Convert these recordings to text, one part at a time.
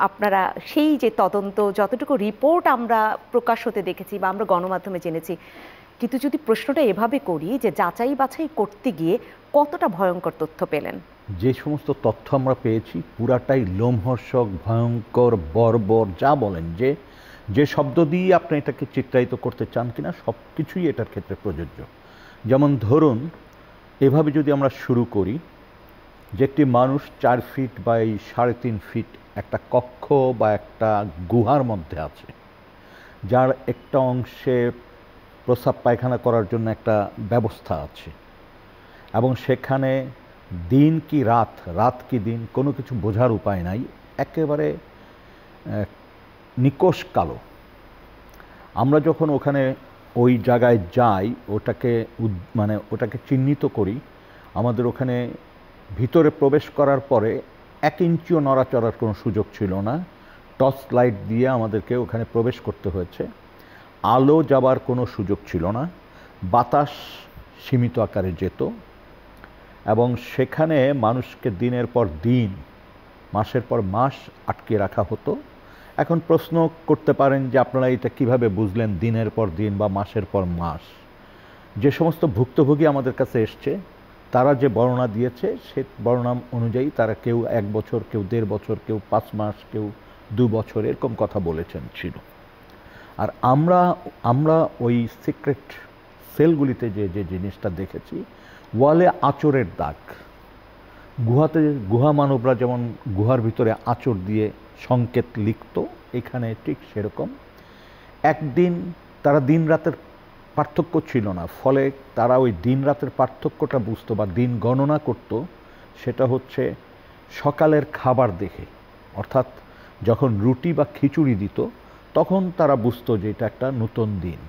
আপনারা সেই যে তদন্ত যতটুকু রিপোর্ট আমরা প্রকাশ হতে দেখেছি বা আমরা গণমাধ্যমে জেনেছি, কিন্তু যদি প্রশ্নটা এভাবে করি যে যাচাই বাছাই করতে গিয়ে কতটা ভয়ঙ্কর তথ্য পেলেন? যে সমস্ত তথ্য আমরা পেয়েছি পুরাটাই লোমহর্ষক, ভয়ঙ্কর, বর্বর, যা বলেন, যে যে শব্দ দিয়ে আপনি এটাকে চিত্রায়িত করতে চান কিনা সব কিছুই এটার ক্ষেত্রে প্রযোজ্য। যেমন ধরুন, এভাবে যদি আমরা শুরু করি যে একটি মানুষ 4 ফিট বাই 3.5 ফিট একটা কক্ষ বা একটা গুহার মধ্যে আছে, যার একটা অংশে প্রস্রাব পায়খানা করার জন্য একটা ব্যবস্থা আছে, এবং সেখানে দিন কি রাত, রাত কি দিন, কোনো কিছু বোঝার উপায় নাই, একেবারে নিকষ কালো। আমরা যখন ওখানে ওই জায়গায় যাই, ওটাকে চিহ্নিত করি, আমাদের ওখানে ভিতরে প্রবেশ করার পরে 1 ইঞ্চিও নড়াচড়ার কোনো সুযোগ ছিল না। টর্চ লাইট দিয়ে আমাদেরকে ওখানে প্রবেশ করতে হয়েছে। আলো যাবার কোনো সুযোগ ছিল না, বাতাস সীমিত আকারে যেত, এবং সেখানে মানুষকে দিনের পর দিন, মাসের পর মাস আটকে রাখা হতো। এখন প্রশ্ন করতে পারেন যে আপনারা এটা কিভাবে বুঝলেন দিনের পর দিন বা মাসের পর মাস? যে সমস্ত ভুক্তভোগী আমাদের কাছে এসছে তারা যে বর্ণনা দিয়েছে সে বর্ণনা অনুযায়ী তারা কেউ 1 বছর, কেউ 1.5 বছর, কেউ 5 মাস, কেউ 2 বছর এরকম কথা বলেছেন ছিল। আর আমরা ওই সিক্রেট সেলগুলিতে যে জিনিসটা দেখেছি, ওয়ালে আঁচড়ের দাগ। গুহা মানবরা যেমন গুহার ভিতরে আঁচড় দিয়ে সংকেত লিখত, এখানে ঠিক সেরকম। একদিন তারা দিন রাতের পার্থক্য ছিল না, ফলে তারা ওই দিন রাতের পার্থক্যটা বুঝতো বা দিন গণনা করত, সেটা হচ্ছে সকালের খাবার দেখে। অর্থাৎ যখন রুটি বা খিচুড়ি দিত তখন তারা বুঝতো যে এটা একটা নতুন দিন,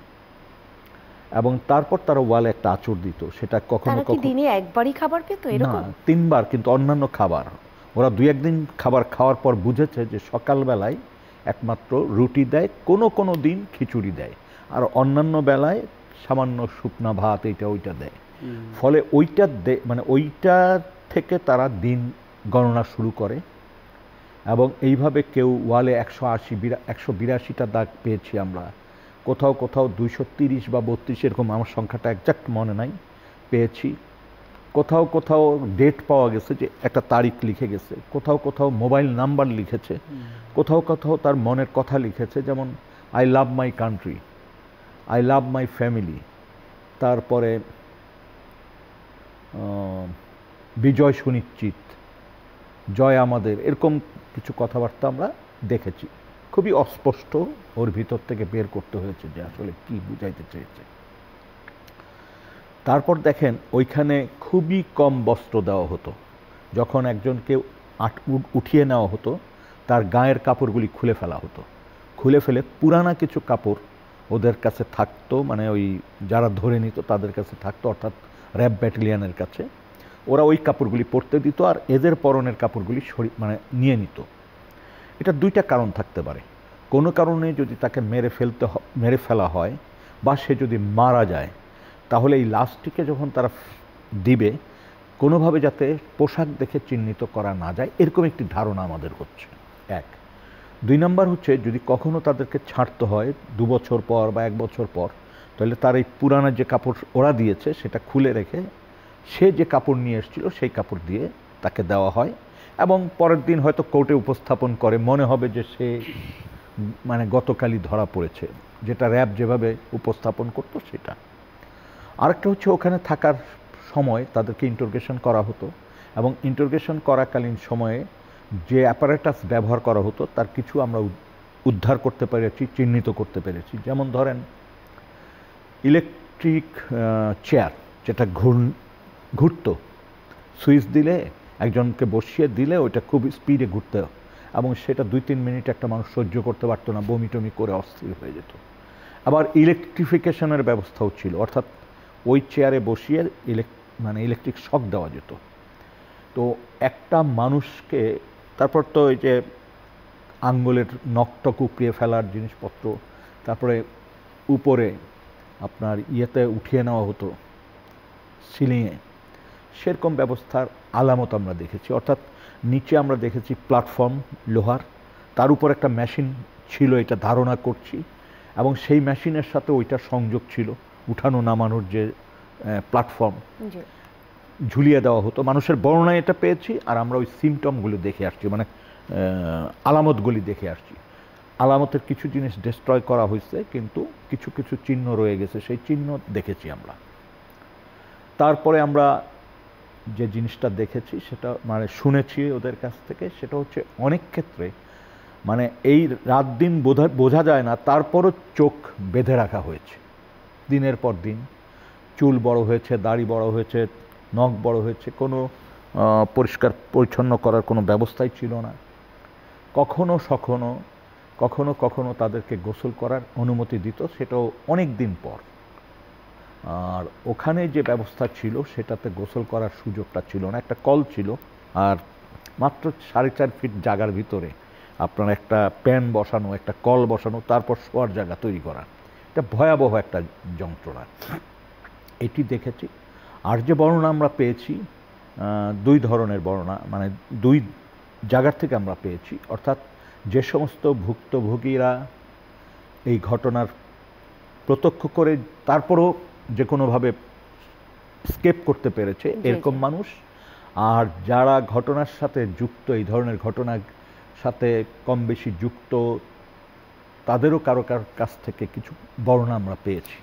এবং তারপর তারা ওয়ালে একটা আঁচড় দিত। সেটা কখনো কখনো দিনে একবারই খাবার পেত না, এরকম? 3 বার, কিন্তু অন্যান্য খাবার। ওরা 2-1 দিন খাবার খাওয়ার পর বুঝেছে যে সকালবেলায় একমাত্র রুটি দেয়, কোনো কোনো দিন খিচুড়ি দেয়, আর অন্যান্য বেলায় সামান্য শুকনা ভাত এইটা ওইটা দেয়। ফলে ওইটা থেকে তারা দিন গণনা শুরু করে, এবং এইভাবে কেউ ওয়ালে 182টা দাগ পেয়েছি আমরা, কোথাও কোথাও 230 বা 32 এরকম, আমার সংখ্যাটা একজাক্ট মনে নাই, পেয়েছি। কোথাও কোথাও ডেট পাওয়া গেছে যে একটা তারিখ লিখে গেছে, কোথাও কোথাও মোবাইল নাম্বার লিখেছে, কোথাও কোথাও তার মনের কথা লিখেছে, যেমন I love my country, I love my family, তারপরে বিজয় সুনিশ্চিত, জয় আমাদের, এরকম কিছু কথাবার্তা আমরা দেখেছি। খুবই অস্পষ্ট, ওর ভিতর থেকে বের করতে হয়েছে যে আসলে কি বুঝাইতে চেয়েছে। তারপর দেখেন ওইখানে খুবই কম বস্ত্র দেওয়া হতো। যখন একজনকে উঠিয়ে নেওয়া হতো তার গায়ের কাপড়গুলি খুলে ফেলা হতো, খুলে ফেলে পুরানা কিছু কাপড় ওদের কাছে থাকতো, মানে ওই যারা ধরে নিত তাদের কাছে থাকতো, অর্থাৎ র্যাব ব্যাটালিয়নের কাছে। ওরা ওই কাপড়গুলি পরতে দিত আর এদের পরনের কাপড়গুলি নিয়ে নিত। এটা 2টা কারণ থাকতে পারে। কোনো কারণে যদি তাকে মেরে ফেলা হয় বা সে যদি মারা যায়, তাহলে এই লাশটিকে যখন তারা দিবে কোনোভাবে যাতে পোশাক দেখে চিহ্নিত করা না যায়, এরকম একটি ধারণা আমাদের হচ্ছে। 1। 2 নম্বর হচ্ছে যদি কখনো তাদেরকে ছাড়তে হয় 2 বছর পর বা 1 বছর পর, তাহলে তার এই পুরানো যে কাপড় ওরা দিয়েছে সেটা খুলে রেখে সে যে কাপড় নিয়ে এসেছিল সেই কাপড় দিয়ে তাকে দেওয়া হয়, এবং পরের দিন হয়তো কোর্টে উপস্থাপন করে, মনে হবে যে সে গতকালই ধরা পড়েছে, যেটা র্যাব যেভাবে উপস্থাপন করতো সেটা। আরেকটা হচ্ছে ওখানে থাকার সময় তাদেরকে ইন্টারোগেশন করা হতো, এবং ইন্টারোগেশন করাকালীন সময়ে যে অ্যাপারেটাস ব্যবহার করা হতো তার কিছু আমরা উদ্ধার করতে পেরেছি, চিহ্নিত করতে পেরেছি। যেমন ধরেন ইলেকট্রিক চেয়ার, যেটা ঘুরতো, সুইচ দিলে একজনকে বসিয়ে দিলে ওইটা খুব স্পিডে ঘুরতো, এবং সেটা 2-3 মিনিট একটা মানুষ সহ্য করতে পারতো না, বমি টমি করে অস্থির হয়ে যেত। আবার ইলেকট্রিফিকেশনের ব্যবস্থাও ছিল, অর্থাৎ ওই চেয়ারে বসিয়ে ইলেকট্রিক শক দেওয়া যেত। তো একটা মানুষকে, তারপর তো ওই যে আঙ্গুলের নখটক উপড়িয়ে ফেলার জিনিসপত্র, তারপরে উপরে আপনার ইয়েতে উঠিয়ে নেওয়া হতো সিলিংয়ে, সেরকম ব্যবস্থার আলামত আমরা দেখেছি। অর্থাৎ নিচে আমরা দেখেছি প্ল্যাটফর্ম লোহার, তার উপর একটা মেশিন ছিল এটা ধারণা করছি, এবং সেই মেশিনের সাথে ওইটা সংযোগ ছিল, উঠানো নামানোর যে প্ল্যাটফর্ম ঝুলিয়ে দেওয়া হতো। মানুষের বর্ণনায় এটা পেয়েছি, আর আমরা ওই সিমটমগুলো দেখে আসছি, মানে আলামতগুলি দেখে আসছি। আলামতের কিছু জিনিস ডিস্ট্রয় করা হয়েছে, কিন্তু কিছু কিছু চিহ্ন রয়ে গেছে, সেই চিহ্ন দেখেছি আমরা। তারপরে আমরা যে জিনিসটা দেখেছি সেটা মানে শুনেছি ওদের কাছ থেকে, সেটা হচ্ছে অনেক ক্ষেত্রে মানে এই রাত দিন বোঝা যায় না, তারপরও চোখ বেঁধে রাখা হয়েছে দিনের পর দিন। চুল বড় হয়েছে, দাড়ি বড় হয়েছে, নখ বড় হয়েছে, কোনো পরিষ্কার পরিচ্ছন্ন করার কোনো ব্যবস্থাই ছিল না। কখনো কখনো তাদেরকে গোসল করার অনুমতি দিত, সেটাও অনেক দিন পর। আর ওখানে যে ব্যবস্থা ছিল সেটাতে গোসল করার সুযোগটা ছিল না। একটা কল ছিল, আর মাত্র 4.5 ফিট জায়গার ভিতরে আপনার একটা প্যান বসানো, একটা কল বসানো, তারপর শোয়ার জায়গা তৈরি করা। এটা ভয়াবহ একটা যন্ত্রণা, এটি দেখেছি। আর যে বর্ণনা আমরা পেয়েছি, 2 ধরনের বর্ণনা, মানে 2 জায়গার থেকে আমরা পেয়েছি। অর্থাৎ যে সমস্ত ভুক্তভোগীরা এই ঘটনার প্রত্যক্ষ করে তারপরও যে কোনোভাবে স্কেপ করতে পেরেছে এরকম মানুষ, আর যারা ঘটনার সাথে যুক্ত, এই ধরনের ঘটনার সাথে কম বেশি যুক্ত, তাদেরও কারো কাছ থেকে কিছু বর্ণনা আমরা পেয়েছি।